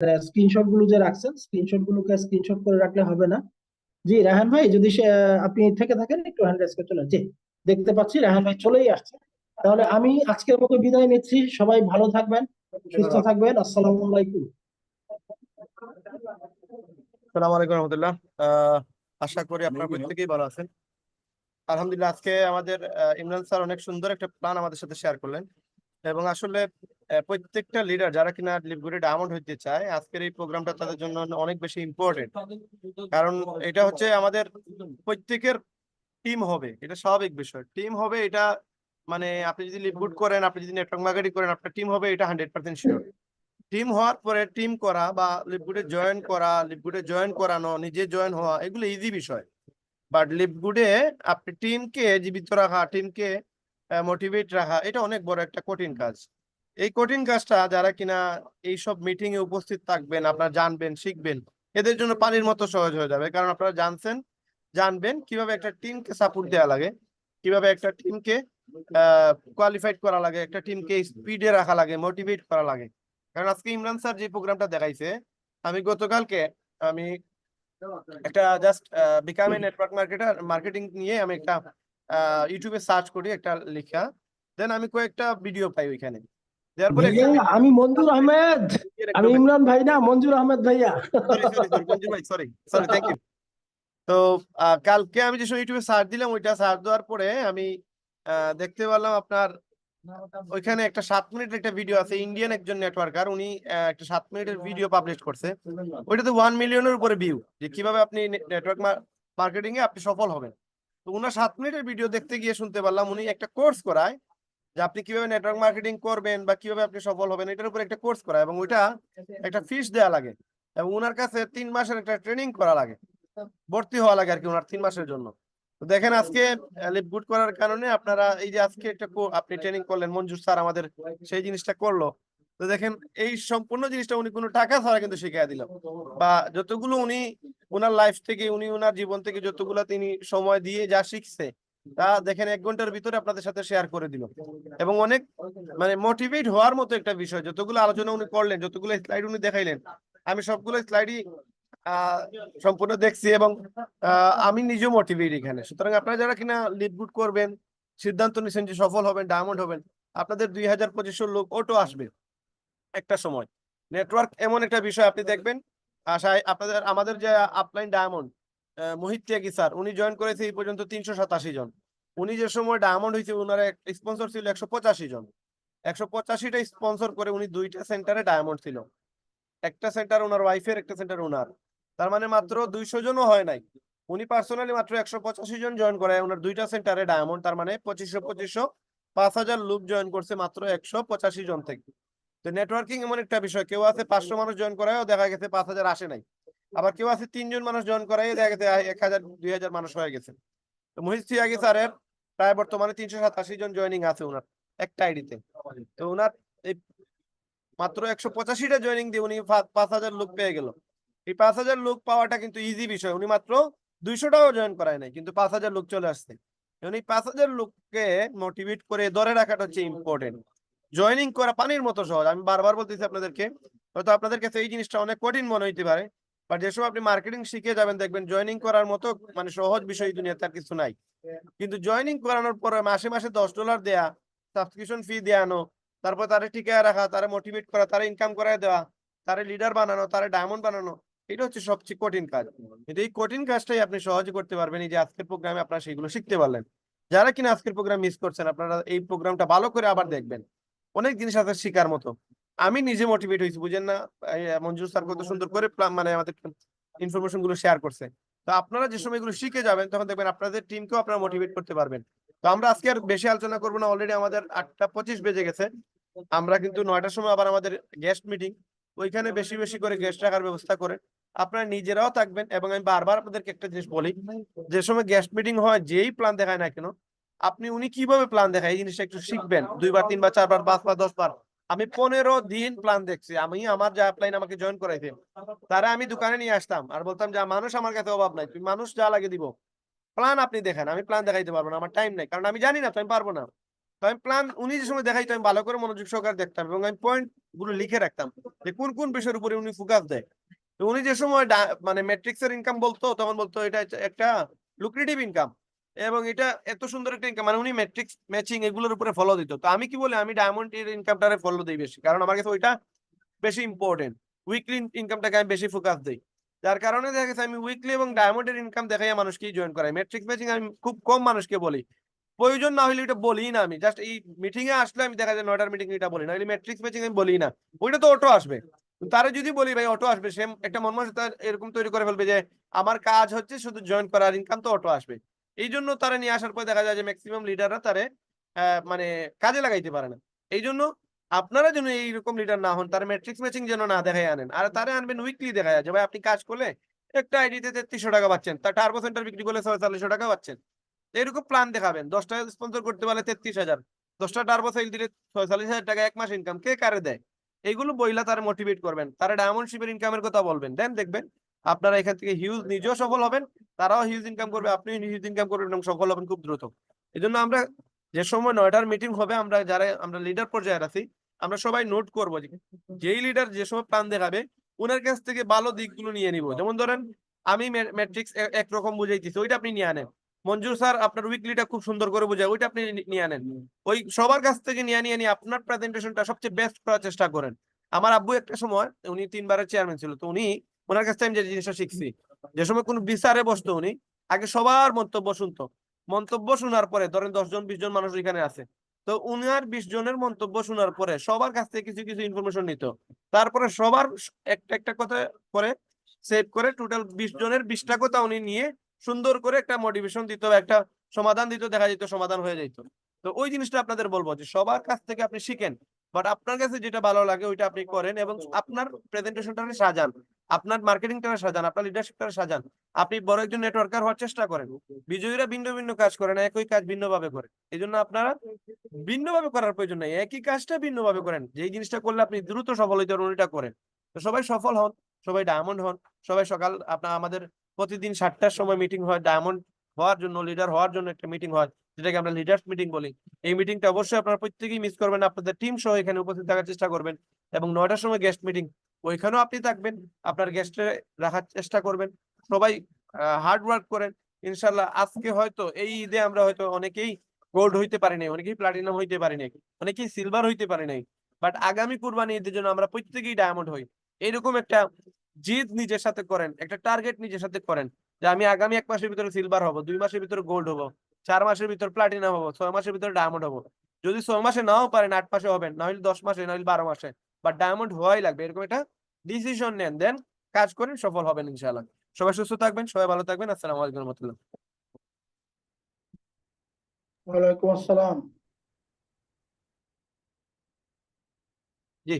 Screenshot গুলো যে রাখছেন, স্ক্রিনশট গুলোকে স্ক্রিনশট করে রাখলে হবে না। জি রাহান ভাই, যদি আপনি থেকে থাকেন একটু হ্যান্ড রেজ করে চলেন। জি, দেখতে পাচ্ছি রাহান ভাই চলেই আসছে। তাহলে আমি আজকের মতো বিদায় নিচ্ছি। সবাই ভালো থাকবেন, সুস্থ থাকবেন। আসসালামু আলাইকুম। সালাম আলাইকুম রহমতুল্লাহ। আহ আশা করি আপনারা প্রত্যেকেই ভালো আছেন। আলহামদুলিল্লাহ, আজকে আমাদের ইমরান স্যার অনেক সুন্দর একটা প্ল্যান আমাদের সাথে শেয়ার করলেন। এবং আসলে প্রত্যেকটা লিডার যারা কিনা লিপগুডে ডায়মন্ড হইতে চায়, আজকের এই প্রোগ্রামটা তাদের জন্য অনেক বেশি ইম্পর্টেন্ট। কারণ এটা হচ্ছে আমাদের প্রত্যেকের টিম হবে, এটা স্বাভাবিক বিষয়। টিম হবে এটা, মানে আপনি যদি লিপগুড করেন, আপনি যদি নেটওয়ার্ক মার্কেটিং করেন, আপনার টিম হবে, এটা 100% শিওর। টিম হওয়ার পরে টিম করা বা লিপগুডে জয়েন করা, লিপগুডে জয়েন করানো, নিজে জয়েন হওয়া, এগুলো ইজি বিষয়। বাট লিপগুডে আপনি টিমকে জীবিত রাখা, টিমকে মোটিভেট রাখা, এটা অনেক বড় একটা কঠিন কাজ। এই কঠিন কাজটা যারা কিনা এইসব মিটিং এ উপস্থিত থাকবেন, আপনারা জানবেন, শিখবেন, এদের জন্য পানির মতো সহজ হয়ে যাবে। কারণ আপনারা জানবেন কিভাবে একটা টিমকে সাপোর্ট দেওয়া লাগে, কিভাবে একটা টিমকে কোয়ালিফাইড করা লাগে, একটা টিমকে স্পিডে রাখা লাগে, মোটিভেট করা লাগে। কারণ আজকে ইমরান স্যার যে প্রোগ্রামটা দেখাইছে, আমি গতকালকে আমি একটা just become a network marketing নিয়ে আমি একটা ইউটিউবে সার্চ করি, একটা লেখা। দেন আমি কয়েকটা ভিডিও পাই ওইখানে। দেওয়ার পরে একটা ভাইয়া, আমি মঞ্জুর আহমেদ। আমি ইমরান ভাই না, মঞ্জুর আহমেদ ভাইয়া। সরি সরি সরি মঞ্জুর ভাই, সরি সরি, থ্যাংক ইউ। তো কালকে আমি যে সময় ইউটিউবে সার্চ দিলাম, ওইটা সার্চ দেওয়ার পরে আমি দেখতে পেলাম আপনার ওইখানে একটা 7 মিনিটের একটা ভিডিও আছে। ইন্ডিয়ান একজন নেটওয়ার্কার, উনি একটা 7 মিনিটের ভিডিও পাবলিশ করছে। ওইটাতে 1 মিলিয়নের উপরে ভিউ, যে কিভাবে আপনি নেটওয়ার্ক মার্কেটিং এ আপনি সফল হবেন। তো উনার 7 মিনিটের ভিডিও দেখতে গিয়ে শুনতে পারলাম উনি একটা কোর্স করায়, যে আপনি কিভাবে নেটওয়ার্ক মার্কেটিং করবেন বা কিভাবে আপনি সফল হবেন, এটার উপর একটা কোর্স করায়। এবং ওইটা একটা ফিস দেওয়া লাগে, এবং উনার কাছে 3 মাসের একটা ট্রেনিং করা লাগে, ভর্তি হওয়া লাগে আর কি ওনার 3 মাসের জন্য। তো দেখেন আজকে লিপ গুড করার কারণে আপনারা এই যে আজকে একটা আপনি ট্রেনিং করলেন, মঞ্জুর স্যার আমাদের সেই জিনিসটা করলো। তো দেখেন এই সম্পূর্ণ জিনিসটা উনি কোনো টাকা ছাড়া কিন্তু শিখিয়ে দিল। বা যতগুলো উনি ওনার লাইফ থেকে, উনি ওনার জীবন থেকে যতগুলো তিনি সময় দিয়ে যা শিখছে, তা দেখেন 1 ঘন্টার ভিতরে আপনাদের সাথে শেয়ার করে দিল। এবং অনেক মানে মোটিভেট হওয়ার মতো একটা বিষয়। যতগুলো আলোচনা উনি করলেন, যতগুলো স্লাইড উনি দেখাইলেন, আমি সবগুলো স্লাইডই আহ সম্পূর্ণ দেখছি। এবং আমি নিজেও মোটিভেট এখানে। সুতরাং আপনারা যারা কিনা লিড গুড করবেন, সিদ্ধান্ত নিচ্ছেন যে সফল হবেন, ডায়মন্ড হবেন, আপনাদের 2025 লোক অটো আসবে একটা সময়। নেটওয়ার্ক এমন একটা বিষয়, আপনি দেখবেন আশায় আমাদের যে আপলাইন ডায়মন্ড মোহিত ত্যাগী স্যার, উনি জয়েন করেছে এই পর্যন্ত 387 জন। উনি যে সময় ডায়মন্ড হয়েছে, ওনার স্পন্সর ছিল 185 জন। 185টা স্পন্সর করে উনি 2টা সেন্টারে ডায়মন্ড ছিল। একটা সেন্টার ওনার ওয়াইফের, একটা সেন্টার ওনার। তার মানে মাত্র 200 জনও হয় নাই। উনি পার্সোনালি মাত্র 185 জন জয়েন করে ওনার 2টা সেন্টারে ডায়মন্ড। তার মানে 2500 5,000 লোক জয়েন করছে মাত্র 185 জন থেকে। তো নেটওয়ার্কিং এমন একটা বিষয়, কেউ আছে 500 মানুষ জয়েন করায়ও দেখা গেছে 5,000 আসে নাই। আবার কেউ আছে 3 জন মানুষ জয়েন করাই দেখা গেছে 1,000 2,000 মানুষ হয়ে গেছে। তো মহিত সিয়াগি স্যারের প্রায় বর্তমানে 387 জন জয়েনিং আছে ওনার একটা আইডিতে। তো ওনার এই মাত্র 185টা জয়েনিং দিয়ে উনি 5,000 লোক পেয়ে গেল। এই 5,000 লোক পাওয়াটা কিন্তু ইজি বিষয়। উনি মাত্র 200টাও জয়েন করায় নাই, কিন্তু 5,000 লোক চলে আসছে। এবং এই 5,000 লোককে মোটিভেট করে ধরে রাখাটা হচ্ছে ইম্পর্টেন্ট। জয়েনিং করা পানির মতো সহজ। আমি বারবার বলতেছি আপনাদেরকে, হয়তো আপনাদের কাছে এই জিনিসটা অনেক কঠিন মনে হইতে পারে, বাট যে সময় আপনি মার্কেটিং শিখে যাবেন, দেখবেন জয়েনিং করার মতো মানে সহজ বিষয় দুনিয়াতে আর কিছু নাই। কিন্তু জয়েনিং করানোর পরে মাসে মাসে $10 দেয়া, সাবস্ক্রিপশন ফি দেয়ানো, তারপর তারে টিকায় রাখা, তারে মোটিভেট করা, তারে ইনকাম করায় দেওয়া, তারে লিডার বানানো, তারে ডায়মন্ড বানানো, এটা হচ্ছে সবচেয়ে কঠিন কাজ। কিন্তু এই কঠিন কাজটাই আপনি সহজে করতে পারবেন এই যে আজকের প্রোগ্রামে আপনারা সেগুলো শিখতে পারলেন। যারা কিনা আজকের প্রোগ্রাম মিস করছেন, আপনারা এই প্রোগ্রামটা ভালো করে আবার দেখবেন। অনেক জিনিস আছে শিকার মতো। আমি নিজে মোটিভেট হয়েছি, বুঝেন না? মঞ্জুর স্যার কত সুন্দর করে মানে আমাদের ইনফরমেশন গুলো শেয়ার করছে। তো আপনারা যে সময় এগুলো শিখে যাবেন, তখন দেখবেন আপনাদের টিমকেও আপনারা মোটিভেট করতে পারবেন। তো আমরা আজকে আর বেশি আলোচনা করবো না, অলরেডি আমাদের 8টা 25 বেজে গেছে। আমরা কিন্তু 9টার সময় আবার আমাদের গেস্ট মিটিং, ওইখানে বেশি বেশি করে গেস্ট রাখার ব্যবস্থা করেন। আপনারা নিজেরাও থাকবেন। এবং আমি বারবার আপনাদেরকে একটা জিনিস বলি, যে সময় গেস্ট মিটিং হয়, যেই প্ল্যান দেখায় না কেন, আপনি উনি কিভাবে প্ল্যান দেখায় এই জিনিসটা একটু শিখবেন। 2বার 3বার 4বার 5বার 10বার। আমি 15 দিন প্ল্যান দেখছি। আমি আমার যে আপলাইন আমাকে জয়েন করাইছে, তারা আমি দোকানে নিয়ে আসতাম আর বলতাম যে মানুষ আমার কাছে অভাব নাই, তুমি মানুষ যা লাগে দিব, প্ল্যান আপনি দেখেন। আমি প্ল্যান দেখাইতে পারবো না, আমার টাইম নাই, কারণ আমি জানি না তো, আমি পারবো না। তো আমি প্ল্যান উনি যে সময় দেখাইতো আমি ভালো করে মনোযোগ সহকারে দেখতাম এবং আমি পয়েন্ট গুলো লিখে রাখতাম যে কোন কোন বিষয়ের উপরে উনি ফোকাস দেয়। তো উনি যে সময় মানে ম্যাট্রিক্স এর ইনকাম বলতো তখন বলতো এটা একটা লুক্রেটিভ ইনকাম এবং এটা এত সুন্দর একটা ইনকাম, মানে উনি ম্যাট্রিক্স ম্যাচিং এগুলোর উপরে ফলো দিত। তো আমি কি বলি, আমি ডায়মন্ড এর ইনকামটারে ফলো দিই বেশি, কারণ আমার কাছে ওইটা বেশি ইম্পর্টেন্ট। উইকলি ইনকামটাকে আমি বেশি ফোকাস দিই, যার কারণে দেখা গেছে আমি উইকলি এবং ডায়মন্ডের ইনকাম দেখাই মানুষকেই জয়েন করাই। ম্যাট্রিক্স ম্যাচিং আমি খুব কম মানুষকে বলি, প্রয়োজন না হলে এটা বলি না। আমি জাস্ট এই মিটিং এ আসলে আমি দেখা যায় 9টার মিটিং এটা বলি না, ম্যাট্রিক্স ম্যাচিং আমি বলি না, ওইটা তো অটো আসবে। তারা যদি বলি ভাই অটো আসবে, সে একটা মন মানসিকতা এরকম তৈরি করে ফেলবে যে আমার কাজ হচ্ছে শুধু জয়েন করার, ইনকাম তো অটো আসবে। এই জন্য তারা নিয়ে আসার পর দেখা যায় যে ম্যাক্সিমাম লিডাররা তারে মানে কাজে লাগাইতে পারে না। এই জন্য আপনারা যেন এইরকম লিডার না হন, তার ম্যাট্রিক্স ম্যাচিং যেন না দেখাই আনেন, আর তারা আনবেন উইকলি দেখা যায় যে ভাই আপনি কাজ করলে একটা আইডিতে 3300 টাকা পাচ্ছেন, তার টার্বো সেন্টার বিক্রি করলে 4400 টাকা পাচ্ছেন। এরকম প্ল্যান দেখাবেন, 10টা স্পন্সর করতে পারলে 33,000, 10টা টার্বো সেল দিলে 46,000 টাকা এক মাস ইনকাম, কে কারে দেয়? এইগুলো বইলা তারা মোটিভেট করবেন, তারা ডায়মন্ড শিপের ইনকামের কথা বলবেন, দেন দেখবেন আপনারা এখান থেকে হিউজ নিজেও সফল হবেন, তারাও হিউজ ইনকাম করবে, আপনি হিউজ ইনকাম করবেন এবং সফল হবেন খুব দ্রুত। এই জন্য আমরা যে সময় 9টার মিটিং হবে, আমরা যারা আমরা লিডার পর্যায়ে আছি আমরা সবাই নোট করবো যে যেই লিডার যে সময় প্ল্যান দেখাবে ওনার কাছ থেকে ভালো দিকগুলো নিয়ে নিব। যেমন ধরেন আমি ম্যাট্রিক্স একরকম বুঝাইতেছি, ওইটা আপনি নিয়ে আনেন। মঞ্জুর স্যার আপনার উইকলিটা খুব সুন্দর করে বোঝায়, ওইটা আপনি নিয়ে আনেন। ওই সবার কাছ থেকে নিয়ে আপনার প্রেজেন্টেশনটা সবচেয়ে বেস্ট করার চেষ্টা করেন। আমার আব্বু একটা সময়, উনি 3বারের চেয়ারম্যান ছিল, তো উনি ওনার কাছ থেকে আমি যে জিনিসটা শিখছি, যে সময় কোনো বিচারে বসতো উনি আগে সবার মন্তব্য শুনতো। মন্তব্য শোনার পরে ধরেন 10 জন 20 জন মানুষ এখানে আছে, তো উনার 20 জনের মন্তব্য শোনার পরে সবার কাছ থেকে কিছু কিছু ইনফরমেশন নিত, তারপরে সবার একটা একটা কথা করে সেভ করে টোটাল 20 জনের 20টা কথা উনি নিয়ে সুন্দর করে একটা মোটিভেশন দিত, একটা সমাধান দিত, দেখা যেত সমাধান হয়ে যেত। তো ওই জিনিসটা আপনাদের বলবো যে সবার কাছ থেকে আপনি শিখেন, বাট আপনার কাছে যেটা ভালো লাগে ওইটা আপনি করেন এবং আপনার প্রেজেন্টেশনটা সাজান, আপনার মার্কেটিংটা সাজান, আপনার লিডারশিপটা সাজান। আপনি বড় একজন নেটওয়ার্কার হওয়ার চেষ্টা করেন। বিজয়ীরা ভিন্ন ভিন্ন কাজ করে না, একই কাজ ভিন্নভাবে করে। এই জন্য আপনারা ভিন্নভাবে করার প্রয়োজন নাই, একই কাজটা ভিন্নভাবে করেন, যেই জিনিসটা করলে আপনি দ্রুত সফল হইতে পারবেন ওইটা করেন। তো সবাই সফল হন, সবাই ডায়মন্ড হন। সবাই সকাল আপনার আমাদের প্রতিদিন 7টার সময় মিটিং হয়, ডায়মন্ড হওয়ার জন্য, লিডার হওয়ার জন্য একটা মিটিং হয়, যেটাকে আমরা লিডার্স মিটিং বলি। এই মিটিংটা অবশ্যই আপনারা প্রত্যেকেই মিস করবেন, আপনাদের টিম সহ এখানে উপস্থিত থাকার চেষ্টা করবেন। এবং 9টার সময় গেস্ট মিটিং, ওইখানেও আপনি থাকবেন, আপনার গেস্টে রাখার চেষ্টা করবেন। সবাই হার্ড ওয়ার্ক করেন। ইনশাল্লাহ আজকে হয়তো এই ঈদে আমরা হয়তো অনেকেই গোল্ড হইতে পারি নাই, অনেকেই প্লাটিনাম হইতে পারি নাই, অনেকেই সিলভার হইতে পারি নাই, বাট আগামী কুরবানি ঈদের জন্য আমরা প্রত্যেকেই ডায়মন্ড হই। এরকম একটা জিদ নিজের সাথে করেন, একটা টার্গেট নিজের সাথে করেন যে আমি আগামী 1 মাসের ভিতরে সিলভার হবো, 2 মাসের ভিতরে গোল্ড হবো, 4 মাসের ভিতরে প্লাটিনাম হবো, 6 মাসের ভিতরে ডায়মন্ড হবো। যদি 6 মাসে নাও পারেন 8 মাসে হবেন, না হলে 10 মাসে, না হলে 12 মাসে, বাট ডায়মন্ড হওয়াই লাগবে। এরকম একটা ডিসিশন নেন, দেন কাজ করেন, সফল হবেন ইনশাআল্লাহ। সবাই সুস্থ থাকবেন, সবাই ভালো থাকবেন। আসসালামু আলাইকুম ওয়া রাহমাতুল্লাহ। ওয়ালাইকুম আসসালাম। জি।